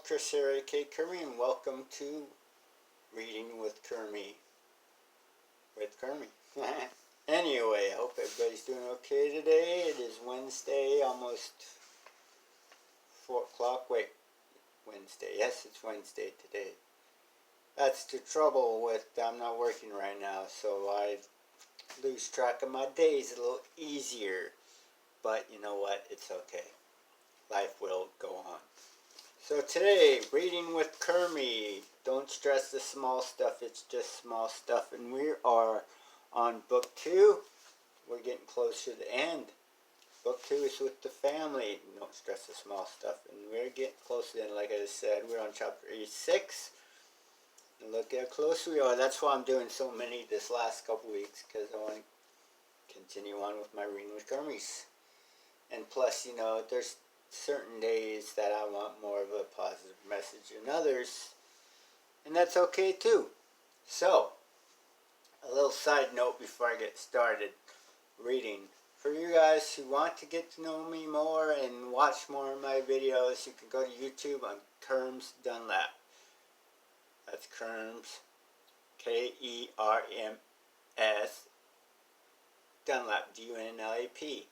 Chris here, aka Kermie, and welcome to Reading with Kermie. Anyway, I hope everybody's doing okay today. It is Wednesday, almost 4 o'clock. Wednesday. Yes, it's Wednesday today. That's the trouble with, I'm not working right now, so I lose track of my days a little easier. But you know what? It's okay. Life will go on. So today, Reading with Kermie. Don't stress the small stuff, it's just small stuff. And we are on book 2. We're getting close to the end. Book 2 is with the family. Don't stress the small stuff. And we're getting close to the end. Like I said, we're on chapter 86. And look how close we are. That's why I'm doing so many this last couple weeks, because I want to continue on with my Reading with Kermies. And plus, you know, there's certain days that I want more of a positive message than others, and that's okay too. So, a little side note before I get started reading. For you guys who want to get to know me more and watch more of my videos, you can go to YouTube on Kerms Dunlap. That's Kerms, Kerms, Dunlap, Dunlap.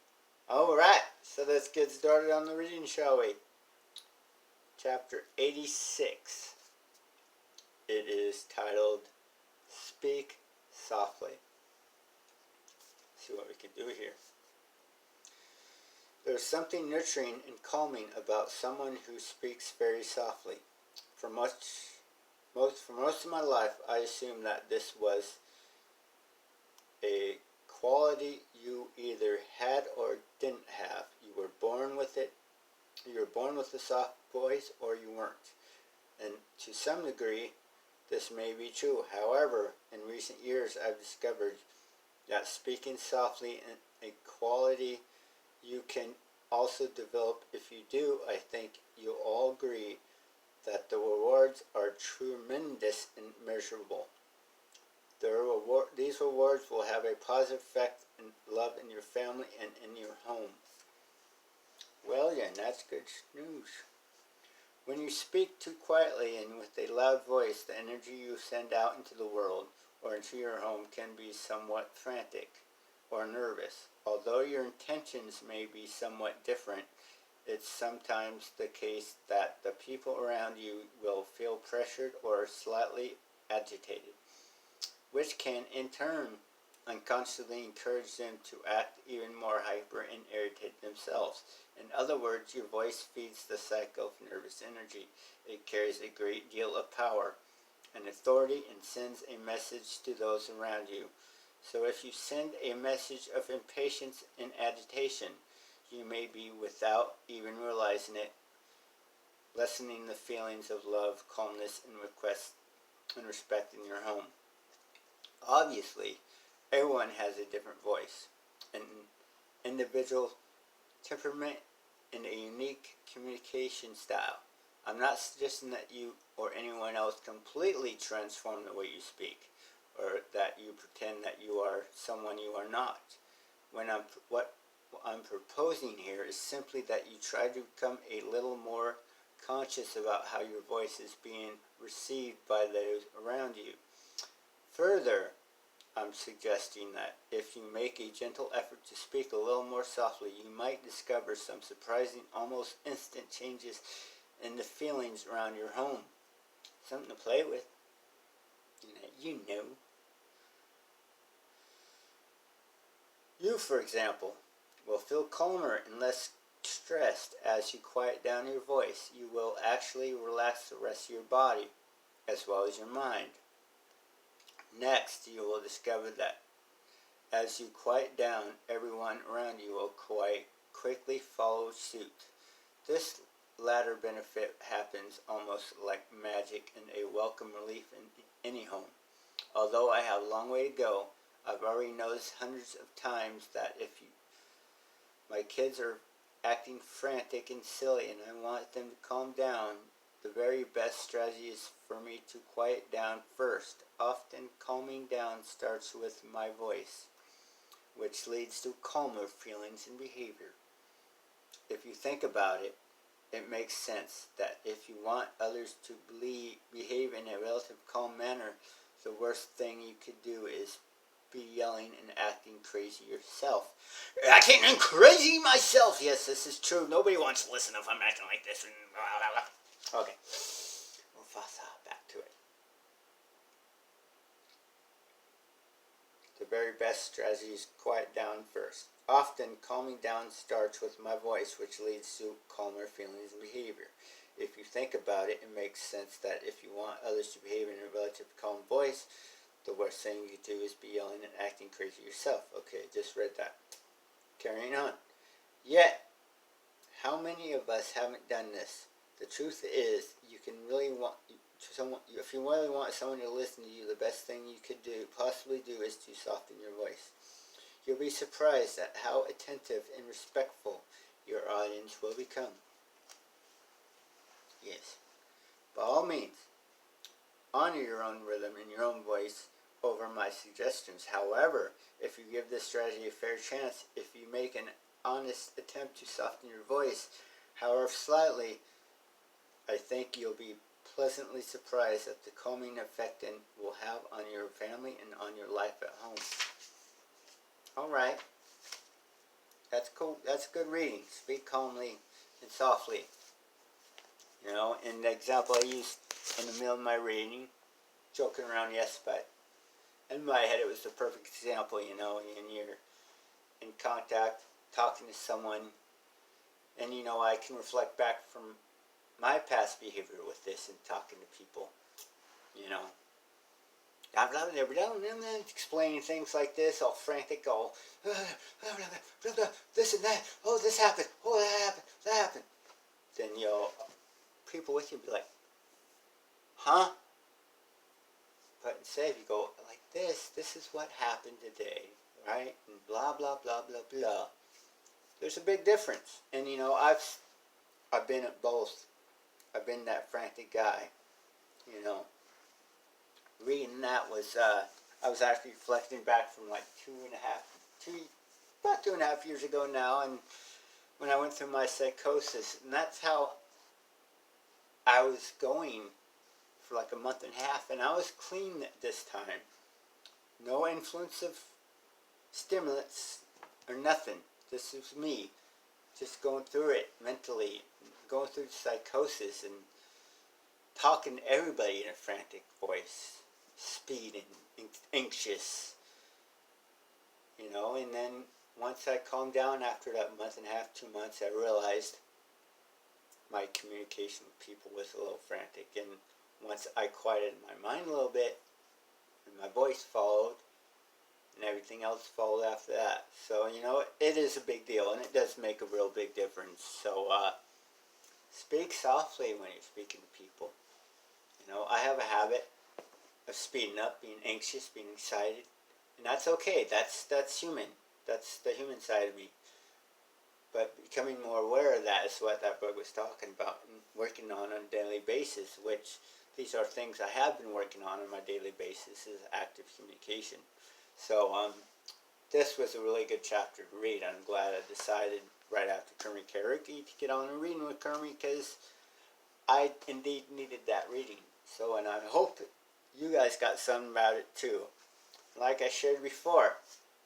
Alright, so let's get started on the reading, shall we? Chapter 86. It is titled, Speak Softly. Let's see what we can do here. There's something nurturing and calming about someone who speaks very softly. For most of my life, I assumed that this was a quality you either had or didn't have. You were born with it. You were born with a soft voice, or you weren't. And to some degree, this may be true. However, in recent years, I've discovered that speaking softly is a quality you can also develop. If you do, I think you'll all agree that the rewards are tremendous and measurable. These rewards will have a positive effect and love in your family and in your home. Well, yeah, that's good news. When you speak too quietly and with a loud voice, the energy you send out into the world or into your home can be somewhat frantic or nervous. Although your intentions may be somewhat different, it's sometimes the case that the people around you will feel pressured or slightly agitated, which can in turn unconsciously encourage them to act even more hyper and irritate themselves. In other words, your voice feeds the cycle of nervous energy. It carries a great deal of power and authority and sends a message to those around you. So if you send a message of impatience and agitation, you may be, without even realizing it, lessening the feelings of love, calmness, and respect in your home. Obviously, everyone has a different voice, an individual temperament, and a unique communication style. I'm not suggesting that you or anyone else completely transform the way you speak, or that you pretend that you are someone you are not. What I'm proposing here is simply that you try to become a little more conscious about how your voice is being received by those around you. Further, I'm suggesting that if you make a gentle effort to speak a little more softly, you might discover some surprising, almost instant changes in the feelings around your home. Something to play with. You know. You, for example, will feel calmer and less stressed as you quiet down your voice. You will actually relax the rest of your body, as well as your mind. Next, you will discover that as you quiet down, everyone around you will quite quickly follow suit. This latter benefit happens almost like magic and a welcome relief in any home. Although I have a long way to go, I've already noticed hundreds of times that if my kids are acting frantic and silly and I want them to calm down, the very best strategy is for me to quiet down first. Often calming down starts with my voice, which leads to calmer feelings and behavior. If you think about it, it makes sense that if you want others to behave in a relative calm manner, the worst thing you could do is be yelling and acting crazy yourself. Acting crazy myself! Yes, this is true. Nobody wants to listen if I'm acting like this. And blah, blah, blah. Okay. Mufasa, back to it. The very best strategy is quiet down first. Often, calming down starts with my voice, which leads to calmer feelings and behavior. If you think about it, it makes sense that if you want others to behave in a relatively calm voice, the worst thing you do is be yelling and acting crazy yourself. Okay, just read that. Carrying on. Yet, how many of us haven't done this? The truth is, you can really want someone. If you really want someone to listen to you, the best thing you could possibly do, is to soften your voice. You'll be surprised at how attentive and respectful your audience will become. Yes. By all means, honor your own rhythm and your own voice over my suggestions. However, if you give this strategy a fair chance, if you make an honest attempt to soften your voice, however slightly, I think you'll be pleasantly surprised at the calming effect it will have on your family and on your life at home. Alright. That's cool. That's good reading. Speak calmly and softly. You know, in the example I used in the middle of my reading, joking around, yes, but in my head it was the perfect example, you know, and you're in contact, talking to someone, and you know, I can reflect back from my past behavior with this and talking to people, you know. Explaining things like this, all frantic, all this and that, oh, this happened, oh, that happened. Then, you know, people with you be like, huh? But instead, if you go like this is what happened today, right? And blah, blah, blah, blah, blah. There's a big difference. And, you know, I've been at both. I've been that frantic guy, you know. Reading that was, I was actually reflecting back from like about 2.5 years ago now, and when I went through my psychosis, and that's how I was going for like a month and a half, and I was clean this time. No influence of stimulants or nothing. This was me, just going through it mentally, going through psychosis and talking to everybody in a frantic voice, speeding, anxious, you know. And then once I calmed down after that month and a half, 2 months, I realized my communication with people was a little frantic. And once I quieted my mind a little bit, and my voice followed, and everything else followed after that. So, you know, it is a big deal, and it does make a real big difference. So, speak softly when you're speaking to people. You know, I have a habit of speeding up, being anxious, being excited, and that's okay. That's human. That's the human side of me. But becoming more aware of that is what that book was talking about, and working on a daily basis, which these are things I have been working on my daily basis, is active communication. So this was a really good chapter to read. I'm glad I decided right after Kermie Karaoke to get on a reading with Kermie, because I indeed needed that reading. So, and I hope you guys got something about it too. Like I shared before,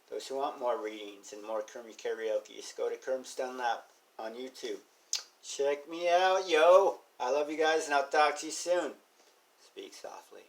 those who want more readings and more Kermie Karaoke, just go to Kerm's Dunlap on YouTube. Check me out, yo! I love you guys, and I'll talk to you soon. Speak softly.